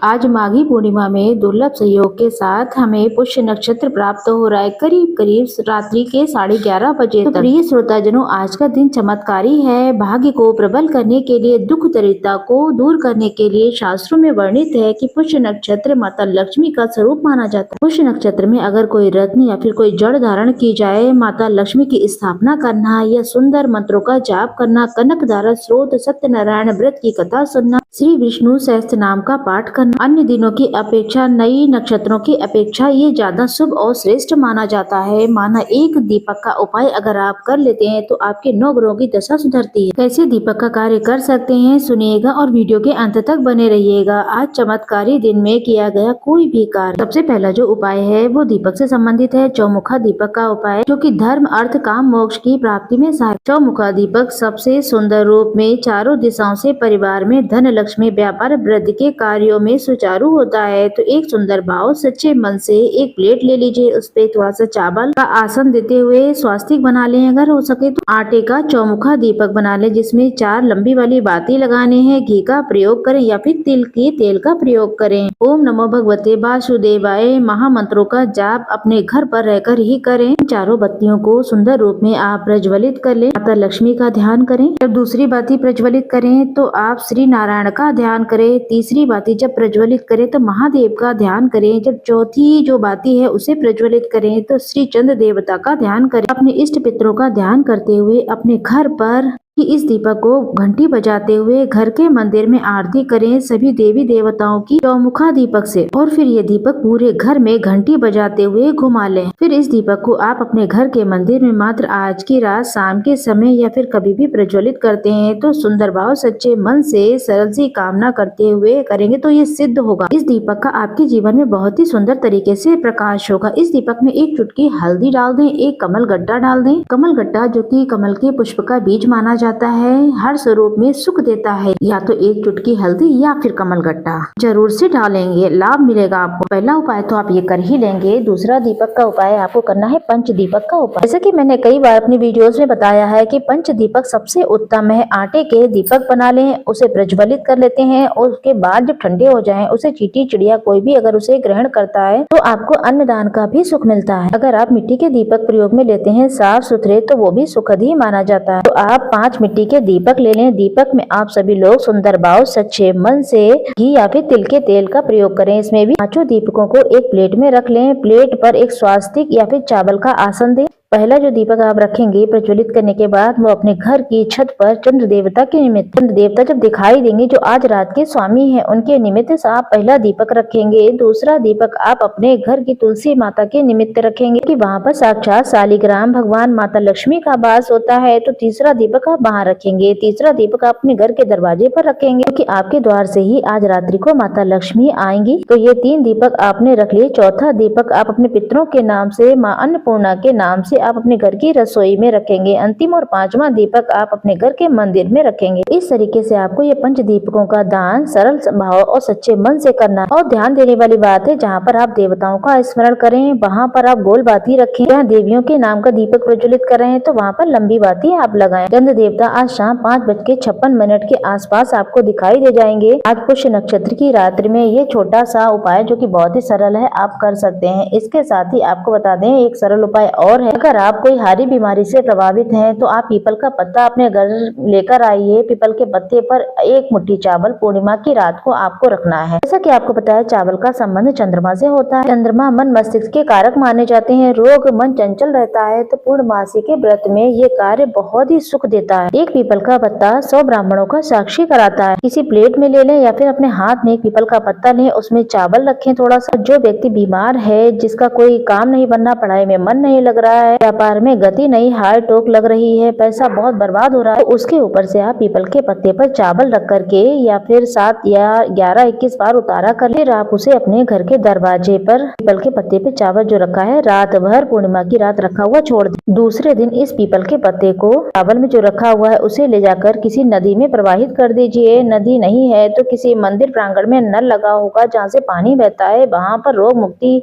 आज माघी पूर्णिमा में दुर्लभ संयोग के साथ हमें पुष्य नक्षत्र प्राप्त हो रहा है करीब करीब रात्रि के 11:30 बजे तक। प्रिय श्रोताजनों, आज का दिन चमत्कारी है। भाग्य को प्रबल करने के लिए, दुख दरिद्रता को दूर करने के लिए शास्त्रों में वर्णित है कि पुष्य नक्षत्र माता लक्ष्मी का स्वरूप माना जाता है। पुष्य नक्षत्र में अगर कोई रत्न या फिर कोई जड़ धारण की जाए, माता लक्ष्मी की स्थापना करना या सुंदर मंत्रों का जाप करना, कनक धारा स्रोत, सत्यनारायण व्रत की कथा सुनना, श्री विष्णु सहस्त्र नाम का पाठ करना अन्य दिनों की अपेक्षा, नई नक्षत्रों की अपेक्षा ये ज्यादा शुभ और श्रेष्ठ माना जाता है। माना एक दीपक का उपाय अगर आप कर लेते हैं तो आपके 9 ग्रहों की दशा सुधरती है। कैसे दीपक का कार्य कर सकते हैं सुनिएगा और वीडियो के अंत तक बने रहिएगा। आज चमत्कारी दिन में किया गया कोई भी कार्य। सबसे पहला जो उपाय है वो दीपक से संबंधित है। चौमुखा दीपक का उपाय, जो कि धर्म, अर्थ, काम, मोक्ष की प्राप्ति में सहायक। चौमुखा दीपक सबसे सुंदर रूप में चारों दिशाओं से परिवार में धन, लक्ष्मी, व्यापार, वृद्धि के कार्यों में सुचारू होता है। तो एक सुंदर भाव, सच्चे मन से एक प्लेट ले लीजिए, उस पे थोड़ा सा चावल का आसन देते हुए स्वास्तिक बना लें। अगर हो सके तो आटे का चौमुखा दीपक बना लें, जिसमें 4 लंबी वाली बाती लगाने हैं। घी का प्रयोग करें या फिर तिल के तेल का प्रयोग करें। ओम नमो भगवते वासुदेवाय महामंत्रों का जाप अपने घर पर रहकर ही करें। चारों बत्तियों को सुंदर रूप में आप प्रज्वलित कर लें। माता लक्ष्मी का ध्यान करें। जब दूसरी बाती प्रज्वलित करें तो आप श्री नारायण का ध्यान करें। तीसरी बाती जब प्रज्वलित करें तो महादेव का ध्यान करें। जब चौथी जो बाती है उसे प्रज्वलित करें तो श्री चंद्र देवता का ध्यान करें। अपने इष्ट पितरों का ध्यान करते हुए अपने घर पर कि इस दीपक को घंटी बजाते हुए घर के मंदिर में आरती करें सभी देवी देवताओं की चौमुखा दीपक से। और फिर ये दीपक पूरे घर में घंटी बजाते हुए घुमा लें। फिर इस दीपक को आप अपने घर के मंदिर में मात्र आज की रात, शाम के समय या फिर कभी भी प्रज्वलित करते हैं तो सुंदर भाव, सच्चे मन से, सरल सी कामना करते हुए करेंगे तो ये सिद्ध होगा। इस दीपक का आपके जीवन में बहुत ही सुंदर तरीके से प्रकाश होगा। इस दीपक में एक चुटकी हल्दी डाल दें, एक कमल गट्टा डाल दें। कमल गट्टा, जो कि कमल के पुष्प का बीज माना जाता है, हर स्वरूप में सुख देता है। या तो एक चुटकी हल्दी या फिर कमल गट्टा जरूर से डालेंगे, लाभ मिलेगा आपको। पहला उपाय तो आप ये कर ही लेंगे। दूसरा दीपक का उपाय आपको करना है पंच दीपक का उपाय। जैसे कि मैंने कई बार अपनी वीडियोस में बताया है कि पंच दीपक सबसे उत्तम है। आटे के दीपक बना लें, उसे प्रज्वलित कर लेते हैं और उसके बाद जब ठंडे हो जाएं, उसे चींटी चिड़िया कोई भी अगर उसे ग्रहण करता है तो आपको अन्नदान का भी सुख मिलता है। अगर आप मिट्टी के दीपक प्रयोग में लेते हैं साफ सुथरे, तो वो भी सुखद ही माना जाता है। तो आप 5 मिट्टी के दीपक ले लें। दीपक में आप सभी लोग सुंदर भाव, सच्चे मन से घी या फिर तिल के तेल का प्रयोग करें। इसमें भी 5 दीपकों को एक प्लेट में रख लें। प्लेट पर एक स्वास्तिक या फिर चावल का आसन दें। पहला जो दीपक आप रखेंगे प्रज्वलित करने के बाद, वो अपने घर की छत पर चंद्र देवता के निमित्त, चंद्र देवता जब दिखाई देंगे जो आज रात के स्वामी हैं, उनके निमित्त से आप पहला दीपक रखेंगे। दूसरा दीपक आप अपने घर की तुलसी माता के निमित्त रखेंगे कि वहाँ पर साक्षात शालिग्राम भगवान माता लक्ष्मी का वास होता है। तो तीसरा दीपक आप वहाँ रखेंगे। तीसरा दीपक आप अपने घर के दरवाजे पर रखेंगे क्योंकि आपके द्वार से ही आज रात्रि को माता लक्ष्मी आएंगी। तो ये 3 दीपक आपने रख लिए। चौथा दीपक आप अपने पितरों के नाम से, माँ अन्नपूर्णा के नाम से आप अपने घर की रसोई में रखेंगे। अंतिम और 5वां दीपक आप अपने घर के मंदिर में रखेंगे। इस तरीके से आपको ये 5 दीपकों का दान सरल भाव और सच्चे मन से करना है। और ध्यान देने वाली बात है, जहाँ पर आप देवताओं का स्मरण करें वहाँ पर आप गोल बाती रखें। जहाँ देवियों के नाम का दीपक प्रज्वलित कर रहे हैं तो वहाँ पर लंबी बाती आप लगाएं। चंद्र देवता आज शाम 5:56 के आसपास आपको दिखाई दे जाएंगे। आज पुष्य नक्षत्र की रात्रि में ये छोटा सा उपाय, जो कि बहुत ही सरल है, आप कर सकते हैं। इसके साथ ही आपको बता दें एक सरल उपाय और है। अगर आप कोई हारी बीमारी से प्रभावित हैं तो आप पीपल का पत्ता अपने घर लेकर आइए। पीपल के पत्ते पर एक मुट्ठी चावल पूर्णिमा की रात को आपको रखना है। जैसा कि आपको पता है, चावल का संबंध चंद्रमा से होता है। चंद्रमा मन मस्तिष्क के कारक माने जाते हैं। रोग मन चंचल रहता है तो पूर्णमासी के व्रत में ये कार्य बहुत ही सुख देता है। एक पीपल का पत्ता 100 ब्राह्मणों का साक्षी कराता है। किसी प्लेट में ले लें या फिर अपने हाथ में एक पीपल का पत्ता लें, उसमें चावल रखें थोड़ा सा। जो व्यक्ति बीमार है, जिसका कोई काम नहीं बनना, पढ़ाई में मन नहीं लग रहा है, व्यापार में गति नहीं, हार टोक लग रही है, पैसा बहुत बर्बाद हो रहा है, तो उसके ऊपर से आप पीपल के पत्ते पर चावल रख करके या फिर 7 या 11-21 बार उतारा कर फिर आप उसे अपने घर के दरवाजे पर पीपल के पत्ते पे चावल जो रखा है रात भर पूर्णिमा की रात रखा हुआ छोड़ दें। दूसरे दिन इस पीपल के पत्ते को चावल में जो रखा हुआ है उसे ले जाकर किसी नदी में प्रवाहित कर दीजिए। नदी नहीं है तो किसी मंदिर प्रांगण में नल लगा होगा जहाँ से पानी बहता है, वहाँ पर रोग मुक्ति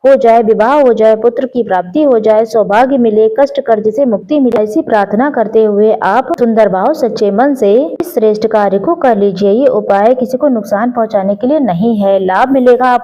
हो जाए, विवाह हो जाए, पुत्र की प्राप्ति हो जाए, सौभाग्य मिले, कष्ट कर्ज से मुक्ति मिले, ऐसी प्रार्थना करते हुए आप सुंदर भाव सच्चे मन से इस श्रेष्ठ कार्य को कर लीजिए। ये उपाय किसी को नुकसान पहुंचाने के लिए नहीं है, लाभ मिलेगा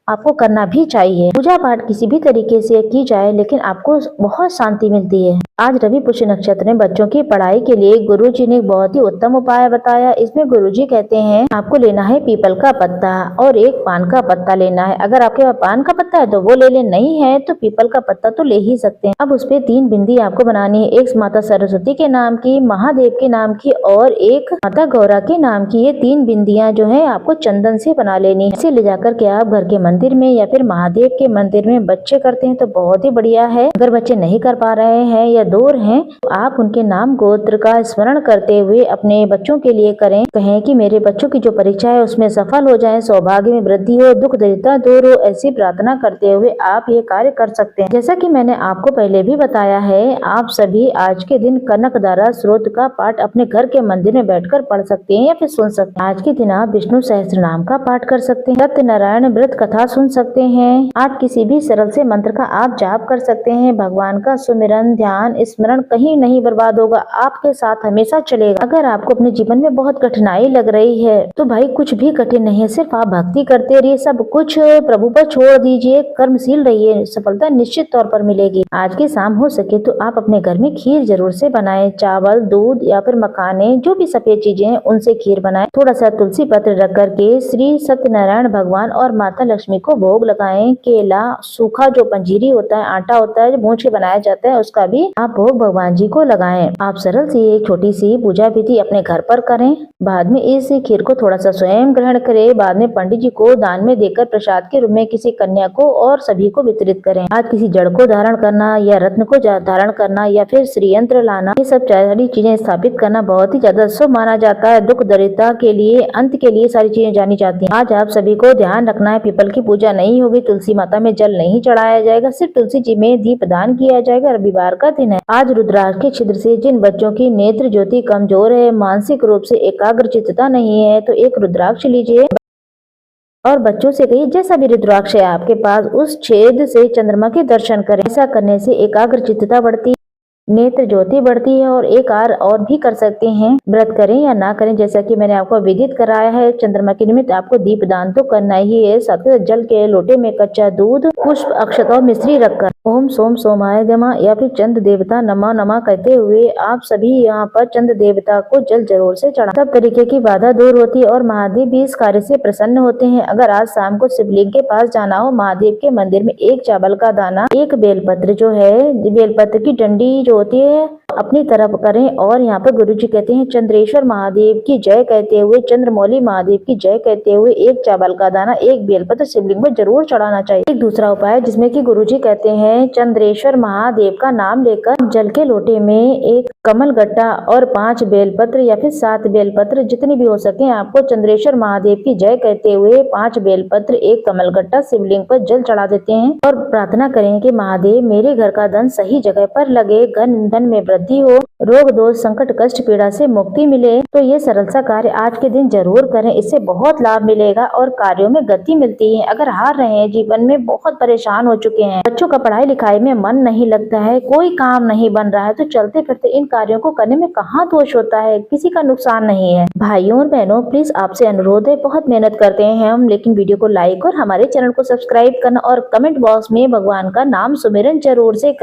आपको करना भी चाहिए। पूजा पाठ किसी भी तरीके से की जाए लेकिन आपको बहुत शांति मिलती है। आज रवि पुष्य नक्षत्र में बच्चों की पढ़ाई के लिए गुरुजी ने एक बहुत ही उत्तम उपाय बताया। इसमें गुरुजी कहते हैं आपको लेना है पीपल का पत्ता और एक पान का पत्ता लेना है। अगर आपके पास पान का पत्ता है तो वो ले लें, नहीं है तो पीपल का पत्ता तो ले ही सकते हैं। अब उस पे 3 बिंदी आपको बनानी है, एक माता सरस्वती के नाम की, महादेव के नाम की और एक माता गौरा के नाम की। ये 3 बिंदियां जो है आपको चंदन से बना लेनी है। इसे ले जाकर के आप घर के मंदिर में या फिर महादेव के मंदिर में बच्चे करते हैं तो बहुत ही बढ़िया है। अगर बच्चे नहीं कर पा रहे हैं या दूर हैं तो आप उनके नाम गोत्र का स्मरण करते हुए अपने बच्चों के लिए करें। कहें कि मेरे बच्चों की जो परीक्षा है उसमें सफल हो जाए, सौभाग्य में वृद्धि हो, दुख दरिद्रता दूर हो, ऐसी प्रार्थना करते हुए आप ये कार्य कर सकते हैं। जैसा कि मैंने आपको पहले भी बताया है, आप सभी आज के दिन कनकधारा स्रोत का पाठ अपने घर के मंदिर में बैठकर पढ़ सकते हैं या फिर सुन सकते हैं। आज के दिन आप विष्णु सहस्त्र नाम का पाठ कर सकते हैं, सत्यनारायण व्रत कथा सुन सकते हैं। आज किसी भी सरल से मंत्र का आप जाप कर सकते हैं। भगवान का सुमिरन, ध्यान, स्मरण कहीं नहीं बर्बाद होगा, आपके साथ हमेशा चलेगा। अगर आपको अपने जीवन में बहुत कठिनाई लग रही है तो भाई कुछ भी कठिन नहीं है, सिर्फ आप भक्ति करते रहिए, सब कुछ प्रभु पर छोड़ दीजिए, कर्मशील रहिए, सफलता निश्चित तौर पर मिलेगी। आज की शाम हो सके तो आप अपने घर में खीर जरूर से बनाएं, चावल, दूध या फिर मखाने, जो भी सफेद चीजें हैं उनसे खीर बनाएं। थोड़ा सा तुलसी पत्र रख करके श्री सत्यनारायण भगवान और माता लक्ष्मी को भोग लगाएं। केला, सूखा जो पंजीरी होता है, आटा होता है जो भूंज के बनाया जाता है, उसका भी आप भोग भगवान जी को लगाएं। आप सरल सी एक छोटी सी पूजा विधि अपने घर पर करें, बाद में इस खीर को थोड़ा सा स्वयं ग्रहण करें, बाद में पंडित जी को दान में देकर प्रसाद के रूप में किसी कन्या को और सभी को वितरित करें। आज किसी जड़ को धारण करना या रत्न को धारण करना या फिर श्रीयंत्र लाना, ये सब सारी चीजें स्थापित करना बहुत ही ज्यादा शुभ माना जाता है। दुख दरिद्रता के लिए, अंत के लिए सारी चीजें जानी जाती हैं। आज आप सभी को ध्यान रखना है, पीपल की पूजा नहीं होगी, तुलसी माता में जल नहीं चढ़ाया जाएगा, सिर्फ तुलसी जी में दीप दान किया जाएगा। रविवार का दिन है। आज रुद्राक्ष के छिद्र से जिन बच्चों की नेत्र ज्योति कमजोर है, मानसिक रूप से एकाग्रचित्तता नहीं है, तो एक रुद्राक्ष लीजिए और बच्चों से कहिए जैसा भी रुद्राक्ष है आपके पास उस छेद से चंद्रमा के दर्शन करें। ऐसा करने से एकाग्रचित्तता बढ़ती है, नेत्र ज्योति बढ़ती है। और एक और भी कर सकते हैं, व्रत करें या ना करें, जैसा कि मैंने आपको विदित कराया है, चंद्रमा के निमित्त आपको दीप दान तो करना ही है। साथ ही जल के लोटे में कच्चा दूध, पुष्प, अक्षत और मिश्री रखकर ओम सोम सोमाय नमः या फिर चंद्र देवता नमः नमः कहते हुए आप सभी यहाँ पर चंद्र देवता को जल जरूर से चढ़ा। सब तरीके की बाधा दूर होती है और महादेव भी इस कार्य से प्रसन्न होते हैं। अगर आज शाम को शिवलिंग के पास जाना हो, महादेव के मंदिर में एक चावल का दाना, एक बेलपत्र जो है, बेलपत्र की डंडी होती है अपनी तरफ करें। और यहाँ पर गुरुजी कहते हैं चंद्रेश्वर महादेव की जय कहते हुए, चंद्रमौली महादेव की जय कहते हुए एक चावल का दाना, एक बेलपत्र शिवलिंग में जरूर चढ़ाना चाहिए। एक दूसरा उपाय जिसमें कि गुरुजी कहते हैं चंद्रेश्वर महादेव का नाम लेकर जल के लोटे में एक कमल गट्टा और 5 बेलपत्र या फिर 7 बेलपत्र जितनी भी हो सके आपको चंद्रेश्वर महादेव की जय कहते हुए 5 बेलपत्र, एक कमल गट्टा शिवलिंग पर जल चढ़ा देते हैं और प्रार्थना करें कि महादेव मेरे घर का धन सही जगह पर लगे, धन में वृद्धि हो, रोग दोष संकट कष्ट पीड़ा से मुक्ति मिले। तो ये सरल सा कार्य आज के दिन जरूर करें, इससे बहुत लाभ मिलेगा और कार्यों में गति मिलती है। अगर हार रहे हैं, जीवन में बहुत परेशान हो चुके हैं, बच्चों का पढ़ाई लिखाई में मन नहीं लगता है, कोई काम नहीं बन रहा है, तो चलते फिरते इन कार्यों को करने में कहाँ दोष होता है, किसी का नुकसान नहीं है। भाइयों और बहनों प्लीज आपसे अनुरोध है, बहुत मेहनत करते हैं हम, लेकिन वीडियो को लाइक और हमारे चैनल को सब्सक्राइब करना और कमेंट बॉक्स में भगवान का नाम सुमिरन जरूर से करें।